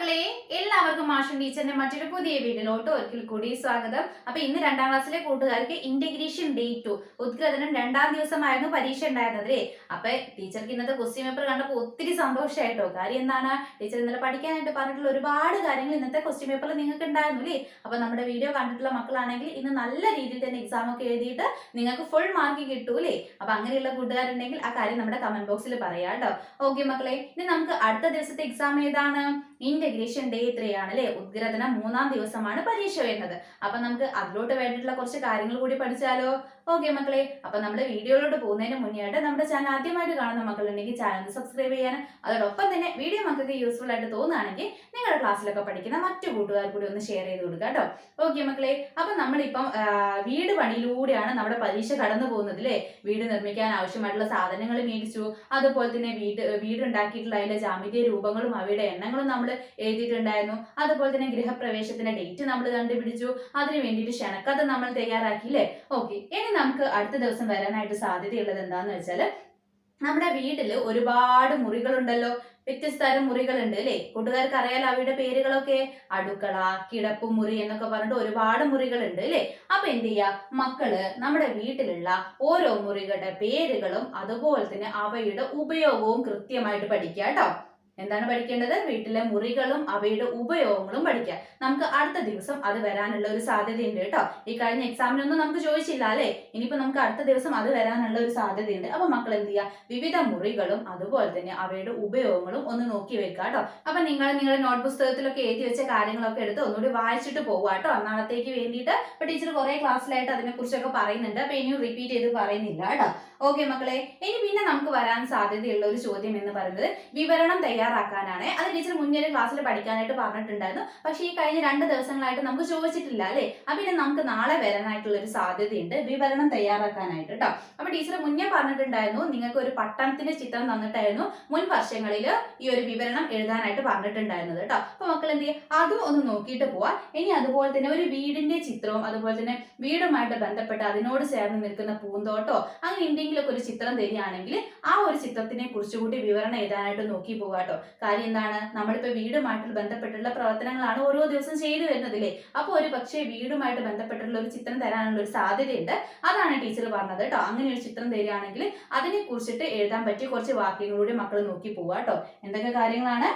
മക്കളെ എല്ലാവർക്കും മാഷൻ ടീച്ചറിന്റെ മറ്റൊരു പുതിയ വീഡിയോയിലോട്ട് ഒരിക്കൽ കൂടി സ്വാഗതം. അപ്പൊ ഇന്ന് 2ാം ക്ലാസ്സിലെ കൂട്ടുകാർക്ക് ഇന്റഗ്രേഷൻ ഡേ 2 ഉദ്ഗ്രഥനം 2ാം ദിവസമായിരുന്നു പരീക്ഷ ഉണ്ടായിരുന്നത്. അപ്പൊ ടീച്ചർക്ക് ഇന്നത്തെ ക്വസ്റ്റ്യൻ പേപ്പർ കണ്ടപ്പോൾ ഒത്തിരി സന്തോഷമായിട്ടോ. കാര്യം എന്താണ്, ടീച്ചർ ഇന്നലെ പഠിക്കാനായിട്ട് പറഞ്ഞിട്ടുള്ള ഒരുപാട് കാര്യങ്ങൾ ഇന്നത്തെ ക്വസ്റ്റ്യൻ പേപ്പറിൽ നിങ്ങൾക്ക് ഉണ്ടായിരുന്നു അല്ലേ. അപ്പൊ നമ്മുടെ വീഡിയോ കണ്ടിട്ടുള്ള മക്കളാണെങ്കിൽ ഇന്ന് നല്ല രീതിയിൽ തന്നെ എക്സാം ഒക്കെ എഴുതിയിട്ട് നിങ്ങൾക്ക് ഫുൾ മാർക്ക് കിട്ടൂലേ. അപ്പൊ അങ്ങനെയുള്ള കൂട്ടുകാരുണ്ടെങ്കിൽ ആ കാര്യം നമ്മുടെ കമന്റ് ബോക്സിൽ പറയാം കേട്ടോ. ഓക്കെ മക്കളെ, ഇനി നമുക്ക് അടുത്ത ദിവസത്തെ എക്സാം ഏതാണ്? ഇന്റഗ്രേഷൻ ഡേ 3 ആണ് അല്ലെ. ഉദ്ഗ്രഥനം 3ാം ദിവസമാണ് പരീക്ഷ വരുന്നത്. അപ്പൊ നമുക്ക് അതിലോട്ട് വേണ്ടിയിട്ടുള്ള കുറച്ച് കാര്യങ്ങൾ കൂടി പഠിച്ചാലോ? ഓക്കെ മക്കളെ, അപ്പൊ നമ്മുടെ വീഡിയോയിലോട്ട് പോകുന്നതിന് മുന്നേ ആയിട്ട് നമ്മുടെ ചാനൽ ആദ്യമായിട്ട് കാണുന്ന മക്കളുണ്ടെങ്കിൽ ചാനൽ സബ്സ്ക്രൈബ് ചെയ്യാനും അതോടൊപ്പം തന്നെ വീഡിയോ മക്കൾക്ക് യൂസ്ഫുൾ ആയിട്ട് തോന്നുകയാണെങ്കിൽ നിങ്ങളുടെ ക്ലാസ്സിലൊക്കെ പഠിക്കുന്ന മറ്റു കൂട്ടുകാർ കൂടി ഒന്ന് ഷെയർ ചെയ്ത് കൊടുക്കുക കേട്ടോ. ഓക്കെ മക്കളെ, അപ്പൊ നമ്മളിപ്പം വീട് പണിയിലൂടെയാണ് നമ്മുടെ പരീക്ഷ കടന്നു പോകുന്നത് അല്ലേ. വീട് നിർമ്മിക്കാൻ ആവശ്യമായിട്ടുള്ള സാധനങ്ങൾ മേടിച്ചു, അതുപോലെ തന്നെ വീടുണ്ടാക്കിയിട്ടുള്ള അതിന്റെ ജാമിതീയ രൂപങ്ങളും അവയുടെ എണ്ണങ്ങളും നമ്മൾ എഴുതിയിട്ടുണ്ടായിരുന്നു. അതുപോലെ തന്നെ ഗൃഹപ്രവേശത്തിന്റെ ഡേറ്റ് നമ്മൾ കണ്ടുപിടിച്ചു, അതിന് വേണ്ടിയിട്ട് ക്ഷണക്കഥ നമ്മൾ തയ്യാറാക്കിയില്ലേ. ഓക്കെ, ഇനി നമുക്ക് അടുത്ത ദിവസം വരാനായിട്ട് സാധ്യതയുള്ളത് എന്താന്ന് വെച്ചാൽ, നമ്മുടെ വീട്ടിൽ ഒരുപാട് മുറികളുണ്ടല്ലോ, വ്യത്യസ്ത തരം മുറികളുണ്ട് അല്ലേ. കൂട്ടുകാർക്ക് അറിയാലോ അവയുടെ പേരുകളൊക്കെ. അടുക്കള, കിടപ്പുമുറി എന്നൊക്കെ പറഞ്ഞിട്ട് ഒരുപാട് മുറികളുണ്ട് അല്ലേ. അപ്പൊ എന്ത് ചെയ്യാ, മക്കള് നമ്മുടെ വീട്ടിലുള്ള ഓരോ മുറികളുടെ പേരുകളും അതുപോലെ തന്നെ അവയുടെ ഉപയോഗവും കൃത്യമായിട്ട് പഠിക്കുക കേട്ടോ. എന്താണ് പഠിക്കേണ്ടത്? വീട്ടിലെ മുറികളും അവയുടെ ഉപയോഗങ്ങളും പഠിക്കുക. നമുക്ക് അടുത്ത ദിവസം അത് വരാനുള്ള ഒരു സാധ്യതയുണ്ട് കേട്ടോ. ഈ കഴിഞ്ഞ എക്സാമിനൊന്നും നമുക്ക് ചോദിച്ചില്ല അല്ലെ. ഇനിയിപ്പോ നമുക്ക് അടുത്ത ദിവസം അത് വരാനുള്ള ഒരു സാധ്യതയുണ്ട്. അപ്പൊ മക്കൾ എന്ത് ചെയ്യുക, വിവിധ മുറികളും അതുപോലെ തന്നെ അവയുടെ ഉപയോഗങ്ങളും ഒന്ന് നോക്കി വെക്കുക കേട്ടോ. അപ്പൊ നിങ്ങളുടെ നോട്ട് പുസ്തകത്തിലൊക്കെ എഴുതി വെച്ച കാര്യങ്ങളൊക്കെ എടുത്ത് ഒന്നുകൂടി വായിച്ചിട്ട് പോകുക കേട്ടോ, നാളത്തേക്ക് വേണ്ടിയിട്ട്. അപ്പൊ ടീച്ചർ കുറെ ക്ലാസ്സിലായിട്ട് അതിനെ കുറിച്ചൊക്കെ പറയുന്നുണ്ട്. അപ്പൊ ഇനിയും റിപ്പീറ്റ് ചെയ്ത് പറയുന്നില്ല കേട്ടോ. ഓക്കെ മക്കളെ, ഇനി പിന്നെ നമുക്ക് വരാൻ സാധ്യതയുള്ള ഒരു ചോദ്യം എന്ന് പറയുന്നത് വിവരണം തയ്യാറാക്കാനാണ്. അത് ടീച്ചർ മുന്നേ ക്ലാസ്സിൽ പഠിക്കാനായിട്ട് പറഞ്ഞിട്ടുണ്ടായിരുന്നു. പക്ഷെ ഈ കഴിഞ്ഞ 2 ദിവസങ്ങളായിട്ട് നമുക്ക് ചോദിച്ചിട്ടില്ല അല്ലെ. അപ്പൊ ഇനി നമുക്ക് നാളെ വരാനായിട്ടുള്ള ഒരു സാധ്യതയുണ്ട് വിവരണം തയ്യാറാക്കാനായിട്ട് കേട്ടോ. അപ്പൊ ടീച്ചർ മുന്നേ പറഞ്ഞിട്ടുണ്ടായിരുന്നു, നിങ്ങൾക്ക് ഒരു പട്ടണത്തിന്റെ ചിത്രം തന്നിട്ടായിരുന്നു മുൻ വർഷങ്ങളിൽ ഈ ഒരു വിവരണം എഴുതാനായിട്ട് പറഞ്ഞിട്ടുണ്ടായിരുന്നത് കേട്ടോ. അപ്പൊ മക്കൾ എന്ത് ചെയ്യുക, അതും ഒന്ന് നോക്കിയിട്ട് പോവാ. ഇനി അതുപോലെ തന്നെ ഒരു വീടിന്റെ ചിത്രവും അതുപോലെ തന്നെ വീടുമായിട്ട് ബന്ധപ്പെട്ട് അതിനോട് ചേർന്ന് നിൽക്കുന്ന പൂന്തോട്ടോ അങ്ങനെ എന്തെങ്കിലുമൊക്കെ ഒരു ചിത്രം തരികയാണെങ്കിൽ ആ ഒരു ചിത്രത്തിനെ കുറിച്ച് കൂടി വിവരണം എഴുതാനായിട്ട് നോക്കി പോകാട്ടോ. കാര്യം എന്താണ്, നമ്മളിപ്പോ വീടുമായിട്ട് ബന്ധപ്പെട്ടുള്ള പ്രവർത്തനങ്ങളാണ് ഓരോ ദിവസം ചെയ്തു വരുന്നതില്ലേ. അപ്പൊ ഒരു പക്ഷേ വീടുമായിട്ട് ബന്ധപ്പെട്ടുള്ള ഒരു ചിത്രം തരാനുള്ള ഒരു സാധ്യതയുണ്ട്. അതാണ് ടീച്ചർ പറഞ്ഞത് കേട്ടോ. അങ്ങനെ ഒരു ചിത്രം തരികയാണെങ്കിൽ അതിനെ കുറിച്ചിട്ട് എഴുതാൻ പറ്റിയ കുറച്ച് വാക്യങ്ങളൂടെ മക്കൾ നോക്കി പോവാട്ടോ. എന്തൊക്കെ കാര്യങ്ങളാണ്?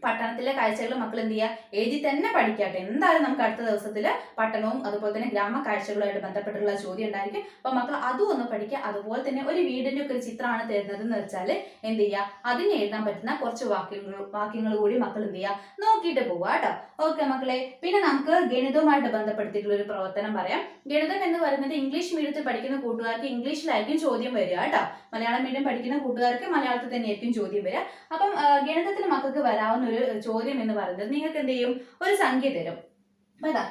പട്ടണത്തിലെ കാഴ്ചകൾ മക്കൾ എന്ത് ചെയ്യുക, എഴുതി തന്നെ പഠിക്കട്ടെ. എന്തായാലും നമുക്ക് അടുത്ത ദിവസത്തില് പട്ടണവും അതുപോലെ തന്നെ ഗ്രാമ കാഴ്ചകളുമായിട്ട് ബന്ധപ്പെട്ടുള്ള ചോദ്യം ഉണ്ടായിരിക്കും. അപ്പൊ മക്കൾ അതും ഒന്ന് പഠിക്കുക. അതുപോലെ തന്നെ ഒരു വീടിന്റെ ഒക്കെ ഒരു ചിത്രമാണ് തരുന്നത് എന്ന് വെച്ചാൽ എന്ത് ചെയ്യുക, അതിന് എഴുതാൻ പറ്റുന്ന കുറച്ച് വാക്യങ്ങൾ കൂടി മക്കൾ എന്ത് ചെയ്യുക, നോക്കിയിട്ട് പോവുക കേട്ടോ. ഓക്കെ മക്കളെ, പിന്നെ നമുക്ക് ഗണിതവുമായിട്ട് ബന്ധപ്പെടുത്തിയിട്ടുള്ള ഒരു പ്രവർത്തനം പറയാം. ഗണിതം എന്ന് പറയുന്നത് ഇംഗ്ലീഷ് മീഡിയത്തിൽ പഠിക്കുന്ന കൂട്ടുകാർക്ക് ഇംഗ്ലീഷിലായിരിക്കും ചോദ്യം വരിക കേട്ടോ. മലയാളം മീഡിയം പഠിക്കുന്ന കൂട്ടുകാർക്ക് മലയാളത്തിൽ തന്നെയായിരിക്കും ചോദ്യം വരിക. അപ്പം ഗണിതത്തിന് മക്കൾക്ക് വരാവുന്ന ഒരു ചോദ്യം എന്ന് പറയുന്നത്, നിങ്ങൾക്ക് എന്ത് ചെയ്യും, ഒരു സംഖ്യ തരും.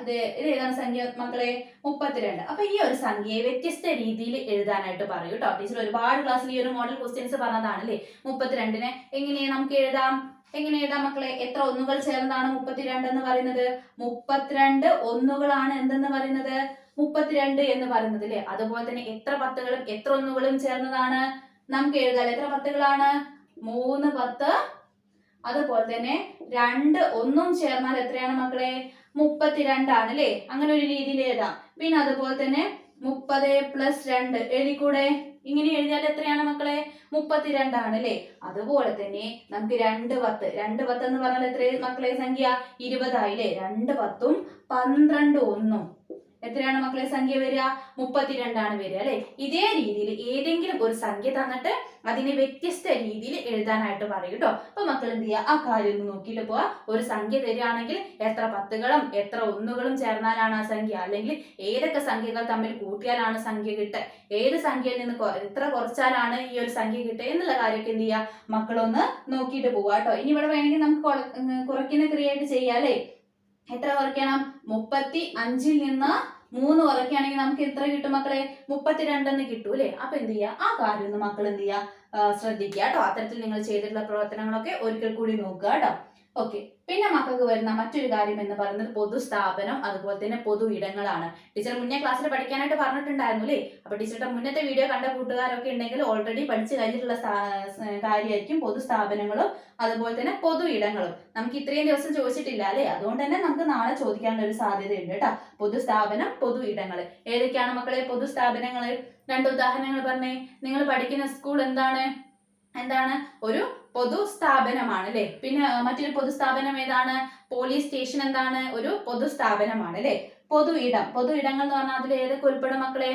ഇത് ഏതാണ് സംഖ്യ മക്കളെ? 32. അപ്പൊ ഈ ഒരു സംഖ്യയെ വ്യത്യസ്ത രീതിയിൽ എഴുതാനായിട്ട് പറയൂ കേട്ടോ. ടീച്ചർ ഒരുപാട് ക്ലാസ്സിൽ ഈ ഒരു മോഡൽ ക്വസ്റ്റ്യൻസ് പറഞ്ഞതാണ് അല്ലേ. 32നെ എങ്ങനെ നമുക്ക് എഴുതാം? എങ്ങനെ എഴുതാം മക്കളെ? എത്ര ഒന്നുകൾ ചേർന്നതാണ് 32 എന്ന് പറയുന്നത്? 32 ഒന്നുകളാണ് എന്തെന്ന് പറയുന്നത്? 32 എന്ന് പറയുന്നത് അല്ലേ. അതുപോലെ തന്നെ എത്ര പത്തുകളും എത്ര ഒന്നുകളും ചേർന്നതാണ് നമുക്ക് എഴുതാം. എത്ര പത്തുകളാണ്? 3 10. അതുപോലെ തന്നെ 2 ഒന്നും ചേർന്നാൽ എത്രയാണ് മക്കളെ? 32 ആണ് അല്ലേ. അങ്ങനെ ഒരു രീതിയിൽ എഴുതാം. പിന്നെ അതുപോലെ തന്നെ 30 + 2 എഴുതിക്കൂടെ? ഇങ്ങനെ എഴുതിയാൽ എത്രയാണ് മക്കളെ? 32 ആണ് അല്ലേ. അതുപോലെ തന്നെ നമുക്ക് 2 10. 2 10 എന്ന് പറഞ്ഞാൽ എത്ര മക്കളെ സംഖ്യ? 20 ആയില്ലേ. 2 10ഉം 12 1ഉം എത്രയാണ് മക്കളെ സംഖ്യ വരിക? 32 ആണ് വരിക അല്ലെ. ഇതേ രീതിയിൽ ഏതെങ്കിലും ഒരു സംഖ്യ തന്നിട്ട് അതിനെ വ്യത്യസ്ത രീതിയിൽ എഴുതാനായിട്ട് പറയും കേട്ടോ. അപ്പൊ മക്കൾ എന്ത് ചെയ്യുക, ആ കാര്യം ഒന്ന് നോക്കിയിട്ട് പോവാ. ഒരു സംഖ്യ തരികയാണെങ്കിൽ എത്ര പത്തുകളും എത്ര ഒന്നുകളും ചേർന്നാലാണ് ആ സംഖ്യ, അല്ലെങ്കിൽ ഏതൊക്കെ സംഖ്യകൾ തമ്മിൽ കൂട്ടിയാലാണ് സംഖ്യ കിട്ടുക, ഏത് സംഖ്യയിൽ നിന്ന് എത്ര കുറച്ചാലാണ് ഈ ഒരു സംഖ്യ കിട്ടുക എന്നുള്ള കാര്യമൊക്കെ എന്ത് ചെയ്യുക, മക്കളൊന്ന് നോക്കിയിട്ട് പോവാ കേട്ടോ. ഇനി ഇവിടെ വേണമെങ്കിൽ നമുക്ക് കുറയ്ക്കുന്ന ക്രിയയായിട്ട് ചെയ്യാം അല്ലെ. എത്ര കുറയ്ക്കണം? 35ൽ നിന്ന് 3 കുറയ്ക്കുകയാണെങ്കിൽ നമുക്ക് എത്ര കിട്ടും മക്കളെ? 32 എന്ന് കിട്ടും അല്ലെ. അപ്പൊ എന്ത് ചെയ്യുക, ആ കാര്യം ഒന്ന് മക്കൾ എന്ത് ചെയ്യുക, ശ്രദ്ധിക്കുക കേട്ടോ. അത്തരത്തിൽ നിങ്ങൾ ചെയ്തിട്ടുള്ള പ്രവർത്തനങ്ങളൊക്കെ ഒരിക്കൽ കൂടി നോക്കുക കേട്ടോ. ഓക്കെ. പിന്നെ മക്കൾക്ക് വരുന്ന മറ്റൊരു കാര്യം എന്ന് പറയുന്നത് പൊതുസ്ഥാപനം അതുപോലെ തന്നെ പൊതു ഇടങ്ങളാണ്. ടീച്ചർ മുന്നേ ക്ലാസ്സിൽ പഠിക്കാനായിട്ട് പറഞ്ഞിട്ടുണ്ടായിരുന്നു അല്ലേ? അപ്പൊ ടീച്ചറുടെ മുന്നത്തെ വീഡിയോ കണ്ട കൂട്ടുകാരൊക്കെ ഉണ്ടെങ്കിൽ ഓൾറെഡി പഠിച്ചു കഴിഞ്ഞിട്ടുള്ള കാര്യമായിരിക്കും പൊതുസ്ഥാപനങ്ങളും അതുപോലെ തന്നെ പൊതു ഇടങ്ങളും. നമുക്ക് ഇത്രയും ദിവസം ചോദിച്ചിട്ടില്ല അല്ലേ? അതുകൊണ്ട് തന്നെ നമുക്ക് നാളെ ചോദിക്കാനുള്ള ഒരു സാധ്യതയുണ്ട് കേട്ടോ. പൊതുസ്ഥാപനം പൊതു ഇടങ്ങൾ ഏതൊക്കെയാണ് മക്കളെ പൊതുസ്ഥാപനങ്ങൾ? രണ്ട് ഉദാഹരണങ്ങൾ പറഞ്ഞേ. നിങ്ങൾ പഠിക്കുന്ന സ്കൂൾ എന്താണ്? ഒരു പൊതുസ്ഥാപനമാണ് അല്ലെ? പിന്നെ മറ്റൊരു പൊതുസ്ഥാപനം ഏതാണ്? പോലീസ് സ്റ്റേഷൻ എന്താണ്? ഒരു പൊതുസ്ഥാപനമാണ് അല്ലെ? പൊതു ഇടങ്ങൾ എന്ന് പറഞ്ഞാൽ അതിൽ ഏതൊക്കെ ഉൾപ്പെടും മക്കളെ?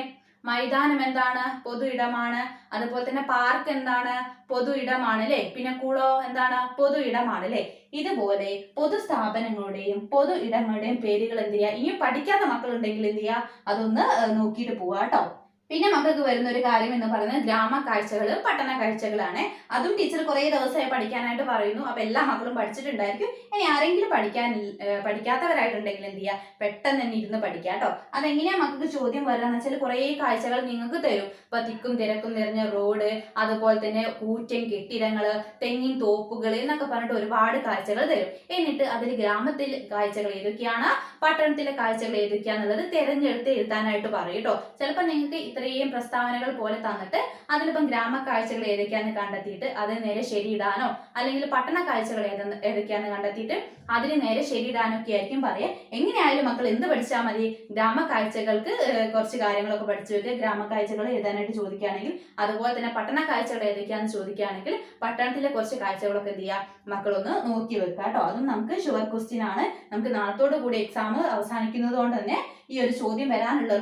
മൈതാനം എന്താണ്? പൊതു ഇടമാണ്. അതുപോലെ തന്നെ പാർക്ക് എന്താണ്? പൊതു ഇടമാണ് അല്ലെ? പിന്നെ കുളോ എന്താണ്? പൊതു ഇടമാണ് അല്ലെ? ഇതുപോലെ പൊതുസ്ഥാപനങ്ങളുടെയും പൊതു ഇടങ്ങളുടെയും പേരുകൾ എന്ത് ചെയ്യുക? ഇനിയും പഠിക്കാത്ത മക്കളുണ്ടെങ്കിൽ എന്ത് ചെയ്യുക? അതൊന്ന് നോക്കിയിട്ട് പോവാ കേട്ടോ. പിന്നെ മക്കൾക്ക് വരുന്ന ഒരു കാര്യം എന്ന് പറയുന്നത് ഗ്രാമ കാഴ്ചകൾ പട്ടണ കാഴ്ചകളാണ്. അതും ടീച്ചർ കുറേ ദിവസമായി പഠിക്കാനായിട്ട് പറയുന്നു. അപ്പൊ എല്ലാ മക്കളും പഠിച്ചിട്ടുണ്ടായിരിക്കും. ഇനി ആരെങ്കിലും പഠിക്കാത്തവരായിട്ടുണ്ടെങ്കിൽ എന്ത് ചെയ്യുക? പെട്ടെന്ന് തന്നെ ഇരുന്ന് പഠിക്കുക കേട്ടോ. അതെങ്ങനെയാ മക്കൾക്ക് ചോദ്യം വരാന്ന് വെച്ചാൽ കുറേ കാഴ്ചകൾ നിങ്ങൾക്ക് തരും. ഇപ്പൊ തിക്കും തിരക്കും നിറഞ്ഞ റോഡ്, അതുപോലെ തന്നെ കൂറ്റൻ കെട്ടിടങ്ങള്, തെങ്ങിൻ തോപ്പുകൾ എന്നൊക്കെ പറഞ്ഞിട്ട് ഒരുപാട് കാഴ്ചകൾ തരും. എന്നിട്ട് അതിൽ ഗ്രാമത്തിലെ കാഴ്ചകൾ ഏതൊക്കെയാണ്, പട്ടണത്തിലെ കാഴ്ചകൾ ഏതൊക്കെയാന്നുള്ളത് തിരഞ്ഞെടുത്ത് എഴുതാനായിട്ട് പറയും കേട്ടോ. ചിലപ്പോൾ നിങ്ങൾക്ക് ഇത്രയും പ്രസ്താവനകൾ പോലെ തന്നിട്ട് അതിലിപ്പം ഗ്രാമ കാഴ്ചകൾ ഏതൊക്കെയാന്ന് കണ്ടെത്തിയിട്ട് അതിന് നേരെ ശരിയിടാനോ അല്ലെങ്കിൽ പട്ടണ കാഴ്ചകൾ ഏതൊക്കെയാന്ന് കണ്ടെത്തിയിട്ട് അതിന് നേരെ ശരിയിടാനോ ഒക്കെ ആയിരിക്കും പറയാ. എങ്ങനെയായാലും മക്കൾ എന്ത് പഠിച്ചാൽ മതി? ഗ്രാമ കാഴ്ചകൾക്ക് കുറച്ച് കാര്യങ്ങളൊക്കെ പഠിച്ചു വെക്കുക. ഗ്രാമ കാഴ്ചകൾ എഴുതാനായിട്ട് ചോദിക്കുകയാണെങ്കിൽ, അതുപോലെ തന്നെ പട്ടണ കാഴ്ചകൾ ഏതൊക്കെയാന്ന് ചോദിക്കുകയാണെങ്കിൽ പട്ടണത്തിലെ കുറച്ച് കാഴ്ചകളൊക്കെ എന്ത് ചെയ്യുക? മക്കളൊന്ന് നോക്കി വെക്കുക കേട്ടോ. അതും നമുക്ക് ഷുവർ ക്വസ്റ്റ്യൻ ആണ്. നമുക്ക് നാളത്തോടു കൂടി എക്സാം അവസാനിക്കുന്നത് കൊണ്ട് തന്നെ ഈ ഒരു ചോദ്യം വരാനുള്ള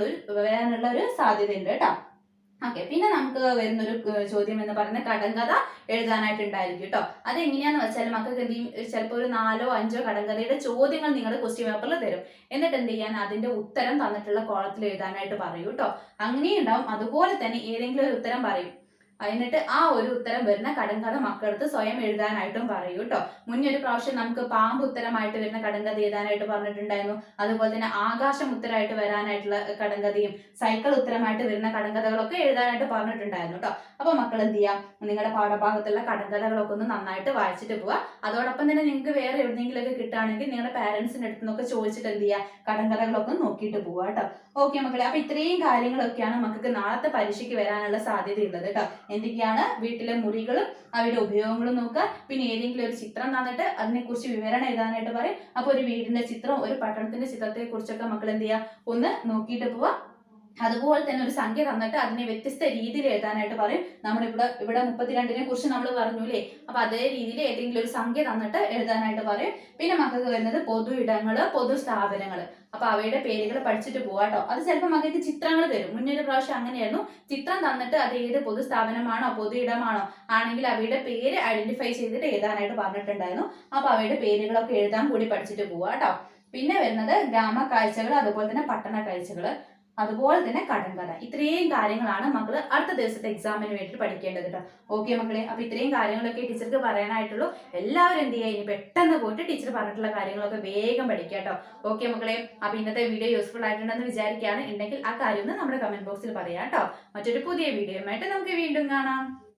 ഒരു സാധ്യതയുണ്ട് കേട്ടോ. ഓക്കെ. പിന്നെ നമുക്ക് വരുന്നൊരു ചോദ്യം എന്ന് പറയുന്നത് കടങ്കഥ എഴുതാനായിട്ടുണ്ടായിരിക്കും കേട്ടോ. അതെങ്ങനെയാന്ന് വെച്ചാൽ മക്കൾക്ക് എന്ത് ചെയ്യും? ചിലപ്പോൾ ഒരു 4 5 കടങ്കഥയുടെ ചോദ്യങ്ങൾ നിങ്ങളുടെ ക്വസ്റ്റ്യൻ പേപ്പറിൽ തരും. എന്നിട്ട് എന്ത് ചെയ്യാൻ? അതിന്റെ ഉത്തരം തന്നിട്ടുള്ള കോളത്തിൽ എഴുതാനായിട്ട് പറയൂ കേട്ടോ. അങ്ങനെയുണ്ടാവും. അതുപോലെ തന്നെ ഏതെങ്കിലും ഒരു ഉത്തരം പറയും. എന്നിട്ട് ആ ഒരു ഉത്തരം വരുന്ന കടങ്കഥ മക്കളടുത്ത് സ്വയം എഴുതാനായിട്ടും പറയൂ കേട്ടോ. മുന്നേ ഒരു പ്രാവശ്യം നമുക്ക് പാമ്പ് ഉത്തരമായിട്ട് വരുന്ന കടങ്കഥ എഴുതാനായിട്ട് പറഞ്ഞിട്ടുണ്ടായിരുന്നു. അതുപോലെ തന്നെ ആകാശം ഉത്തരമായിട്ട് വരാനായിട്ടുള്ള കടങ്കഥയും സൈക്കിൾ ഉത്തരമായിട്ട് വരുന്ന കടങ്കഥകളൊക്കെ എഴുതാനായിട്ട് പറഞ്ഞിട്ടുണ്ടായിരുന്നു കേട്ടോ. അപ്പൊ മക്കൾ എന്ത് ചെയ്യാം? നിങ്ങളുടെ പാഠഭാഗത്തുള്ള കടങ്കഥകളൊക്കെ ഒന്ന് നന്നായിട്ട് വായിച്ചിട്ട് പോവുക. അതോടൊപ്പം തന്നെ നിങ്ങൾക്ക് വേറെ എവിടെയെങ്കിലുമൊക്കെ കിട്ടുകയാണെങ്കിൽ നിങ്ങളുടെ പാരന്റ്സിന്റെ അടുത്ത് നിന്നൊക്കെ ചോദിച്ചിട്ട് എന്ത് ചെയ്യുക? കടങ്കഥകളൊക്കെ നോക്കിയിട്ട് പോവുക കേട്ടോ. ഓക്കെ മക്കളെ. അപ്പൊ ഇത്രയും കാര്യങ്ങളൊക്കെയാണ് മക്കൾക്ക് നാളത്തെ പരീക്ഷയ്ക്ക് വരാനുള്ള സാധ്യതയുള്ളത് കേട്ടോ. എന്തൊക്കെയാണ്? വീട്ടിലെ മുറികളും അവയുടെ ഉപയോഗങ്ങളും നോക്കുക. പിന്നെ ഏതെങ്കിലും ഒരു ചിത്രം തന്നിട്ട് അതിനെക്കുറിച്ച് വിവരണം എഴുതാനായിട്ട് പറയും. അപ്പൊ ഒരു വീടിന്റെ ചിത്രം, ഒരു പട്ടണത്തിന്റെ ചിത്രത്തെ കുറിച്ചൊക്കെ മക്കൾ എന്ത് ചെയ്യുക? ഒന്ന് നോക്കിയിട്ട് പോവാ. അതുപോലെ തന്നെ ഒരു സംഖ്യ തന്നിട്ട് അതിനെ വ്യത്യസ്ത രീതിയിൽ എഴുതാനായിട്ട് പറയും. നമ്മളിവിടെ 32നെ കുറിച്ച് നമ്മൾ പറഞ്ഞു അല്ലേ? അപ്പൊ അതേ രീതിയിൽ ഏതെങ്കിലും ഒരു സംഖ്യ തന്നിട്ട് എഴുതാനായിട്ട് പറയും. പിന്നെ മക്കൾക്ക് വരുന്നത് പൊതു ഇടങ്ങള്, പൊതു സ്ഥാപനങ്ങള്. അപ്പൊ അവയുടെ പേരുകൾ പഠിച്ചിട്ട് പോവാട്ടോ. അത് ചിലപ്പോൾ മക്കൾക്ക് ചിത്രങ്ങൾ തരും. മുന്നൊരു പ്രാവശ്യം അങ്ങനെയായിരുന്നു. ചിത്രം തന്നിട്ട് അത് ഏത് പൊതുസ്ഥാപനമാണോ പൊതു ഇടമാണോ ആണെങ്കിൽ അവയുടെ പേര് ഐഡന്റിഫൈ ചെയ്തിട്ട് എഴുതാനായിട്ട് പറഞ്ഞിട്ടുണ്ടായിരുന്നു. അപ്പൊ അവയുടെ പേരുകളൊക്കെ എഴുതാൻ കൂടി പഠിച്ചിട്ട് പോവാട്ടോ. പിന്നെ വരുന്നത് ഗ്രാമ കാഴ്ചകൾ, അതുപോലെ തന്നെ പട്ടണ കാഴ്ചകള്, അതുപോലെ തന്നെ കടങ്കഥ. ഇത്രയും കാര്യങ്ങളാണ് മക്കൾ അടുത്ത ദിവസത്തെ എക്സാമിന് വേണ്ടിയിട്ട് പഠിക്കേണ്ടത് കേട്ടോ. ഓക്കെ മക്കളെ. അപ്പൊ ഇത്രയും കാര്യങ്ങളൊക്കെ ടീച്ചർക്ക് പറയാനായിട്ടുള്ളൂ. എല്ലാവരും എന്ത് ചെയ്യുക? ഇനി പെട്ടെന്ന് പോയിട്ട് ടീച്ചർ പറഞ്ഞിട്ടുള്ള കാര്യങ്ങളൊക്കെ വേഗം പഠിക്കുക കേട്ടോ. ഓക്കെ മക്കളെ. അപ്പൊ ഇന്നത്തെ വീഡിയോ യൂസ്ഫുൾ ആയിട്ടുണ്ടെന്ന് വിചാരിക്കുകയാണ്. ഉണ്ടെങ്കിൽ ആ കാര്യം ഒന്ന് നമ്മുടെ കമന്റ് ബോക്സിൽ പറയാം കേട്ടോ. മറ്റൊരു പുതിയ വീഡിയോയുമായിട്ട് നമുക്ക് വീണ്ടും കാണാം.